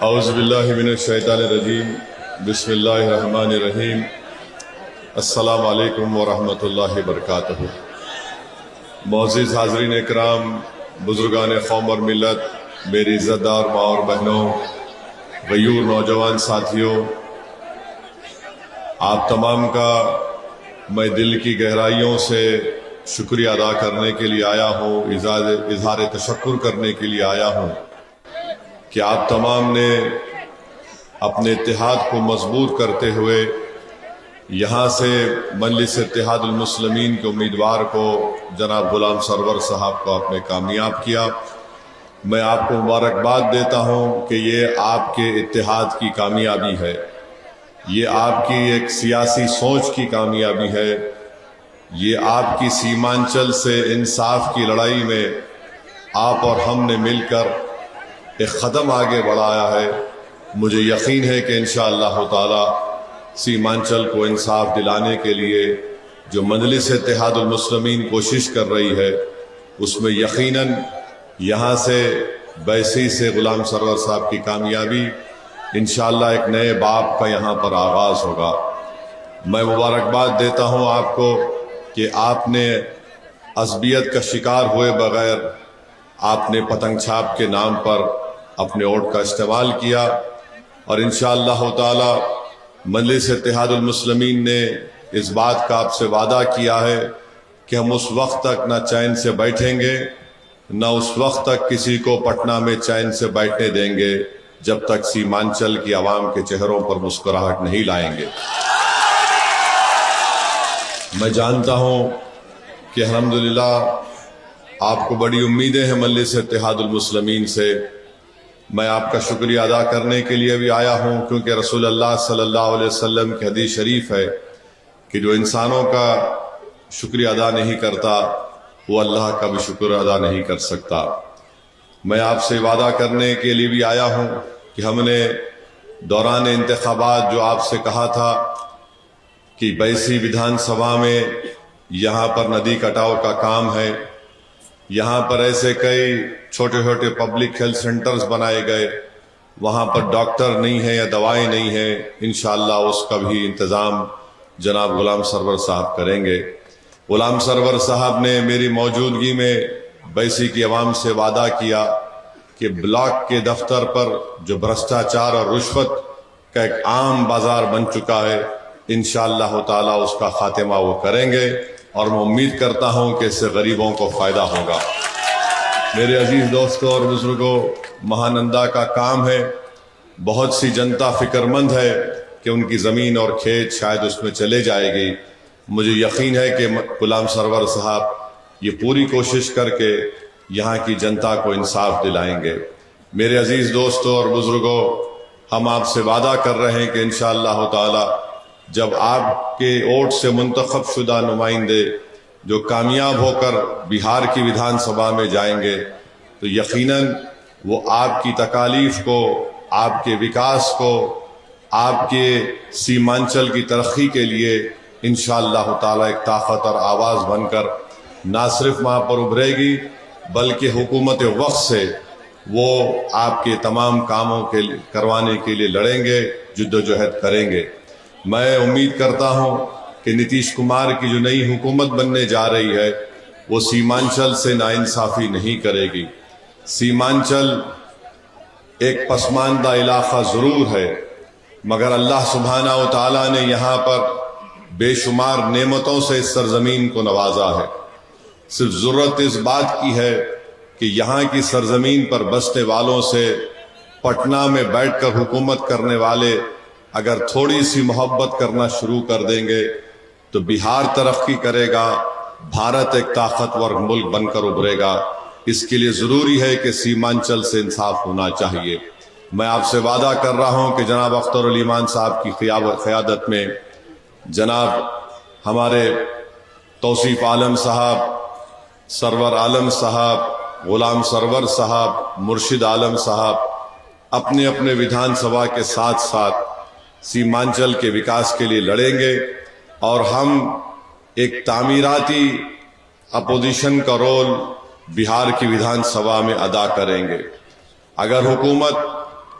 اعوذ باللہ من الشیطان الرجیم بسم اللہ الرحمن الرحیم السلام علیکم ورحمۃ اللہ وبرکاتہ۔ معزز حاضرین اکرام، بزرگان قوم اور ملت، میری عزت دار ماں اور بہنوں، غیور نوجوان ساتھیوں، آپ تمام کا میں دل کی گہرائیوں سے شکریہ ادا کرنے کے لیے آیا ہوں، اظہار تشکر کرنے کے لیے آیا ہوں کہ آپ تمام نے اپنے اتحاد کو مضبوط کرتے ہوئے یہاں سے مجلس اتحاد المسلمین کے امیدوار کو جناب غلام سرور صاحب کو آپ نے کامیاب کیا۔ میں آپ کو مبارکباد دیتا ہوں کہ یہ آپ کے اتحاد کی کامیابی ہے، یہ آپ کی ایک سیاسی سوچ کی کامیابی ہے، یہ آپ کی سیمانچل سے انصاف کی لڑائی میں آپ اور ہم نے مل کر ایک قدم آگے بڑھایا ہے۔ مجھے یقین ہے کہ انشاءاللہ تعالی سیمانچل کو انصاف دلانے کے لیے جو مجلس اتحاد المسلمین کوشش کر رہی ہے، اس میں یقیناً یہاں سے بیسی سے غلام سرور صاحب کی کامیابی انشاءاللہ ایک نئے باب کا یہاں پر آغاز ہوگا۔ میں مبارکباد دیتا ہوں آپ کو کہ آپ نے عصبیت کا شکار ہوئے بغیر آپ نے پتنگ چھاپ کے نام پر اپنے ووٹ کا استعمال کیا، اور انشاءاللہ تعالی مجلس اتحاد المسلمین نے اس بات کا آپ سے وعدہ کیا ہے کہ ہم اس وقت تک نہ چین سے بیٹھیں گے، نہ اس وقت تک کسی کو پٹنہ میں چین سے بیٹھنے دیں گے جب تک سیمانچل کی عوام کے چہروں پر مسکراہٹ نہیں لائیں گے۔ میں جانتا ہوں کہ الحمدللہ آپ کو بڑی امیدیں ہیں مجلس اتحاد المسلمین سے۔ میں آپ کا شکریہ ادا کرنے کے لیے بھی آیا ہوں، کیونکہ رسول اللہ صلی اللہ علیہ وسلم کی حدیث شریف ہے کہ جو انسانوں کا شکریہ ادا نہیں کرتا وہ اللہ کا بھی شکر ادا نہیں کر سکتا۔ میں آپ سے وعدہ کرنے کے لیے بھی آیا ہوں کہ ہم نے دوران انتخابات جو آپ سے کہا تھا کہ بیسی ودھان سبھا میں یہاں پر ندی کٹاؤ کا کام ہے، یہاں پر ایسے کئی چھوٹے چھوٹے پبلک ہیلتھ سینٹرز بنائے گئے، وہاں پر ڈاکٹر نہیں ہیں یا دوائیں نہیں ہیں، انشاءاللہ اس کا بھی انتظام جناب غلام سرور صاحب کریں گے۔ غلام سرور صاحب نے میری موجودگی میں بیسی کی عوام سے وعدہ کیا کہ بلاک کے دفتر پر جو بھرشٹاچار اور رشوت کا ایک عام بازار بن چکا ہے، انشاءاللہ تعالی اس کا خاتمہ وہ کریں گے، اور میں امید کرتا ہوں کہ اس سے غریبوں کو فائدہ ہوگا۔ میرے عزیز دوستوں اور بزرگوں، مہانندا کا کام ہے، بہت سی جنتا فکر مند ہے کہ ان کی زمین اور کھیت شاید اس میں چلے جائے گی۔ مجھے یقین ہے کہ غلام سرور صاحب یہ پوری کوشش کر کے یہاں کی جنتا کو انصاف دلائیں گے۔ میرے عزیز دوستوں اور بزرگوں، ہم آپ سے وعدہ کر رہے ہیں کہ انشاءاللہ تعالی جب آپ کے ووٹ سے منتخب شدہ نمائندے جو کامیاب ہو کر بہار کی ودھان سبھا میں جائیں گے تو یقیناً وہ آپ کی تکالیف کو، آپ کے وکاس کو، آپ کے سیمانچل کی ترقی کے لیے انشاءاللہ تعالی ایک طاقت اور آواز بن کر نہ صرف وہاں پر ابھرے گی بلکہ حکومت وقت سے وہ آپ کے تمام کاموں کے کروانے کے لیے لڑیں گے، جدوجہد کریں گے۔ میں امید کرتا ہوں کہ نتیش کمار کی جو نئی حکومت بننے جا رہی ہے وہ سیمانچل سے ناانصافی نہیں کرے گی۔ سیمانچل ایک پسماندہ علاقہ ضرور ہے، مگر اللہ سبحانہ و تعالیٰ نے یہاں پر بے شمار نعمتوں سے اس سرزمین کو نوازا ہے۔ صرف ضرورت اس بات کی ہے کہ یہاں کی سرزمین پر بسنے والوں سے پٹنہ میں بیٹھ کر حکومت کرنے والے اگر تھوڑی سی محبت کرنا شروع کر دیں گے تو بہار ترقی کرے گا، بھارت ایک طاقتور ملک بن کر ابھرے گا۔ اس کے لیے ضروری ہے کہ سیمانچل سے انصاف ہونا چاہیے۔ میں آپ سے وعدہ کر رہا ہوں کہ جناب اختر الایمان صاحب کی قیادت میں جناب ہمارے توصیف عالم صاحب، سرور عالم صاحب، غلام سرور صاحب، مرشد عالم صاحب اپنے اپنے ودھان سبھا کے ساتھ ساتھ سیمانچل کے وکاس کے لیے لڑیں گے، اور ہم ایک تعمیراتی اپوزیشن کا رول بہار کی ودھان سبھا میں ادا کریں گے۔ اگر حکومت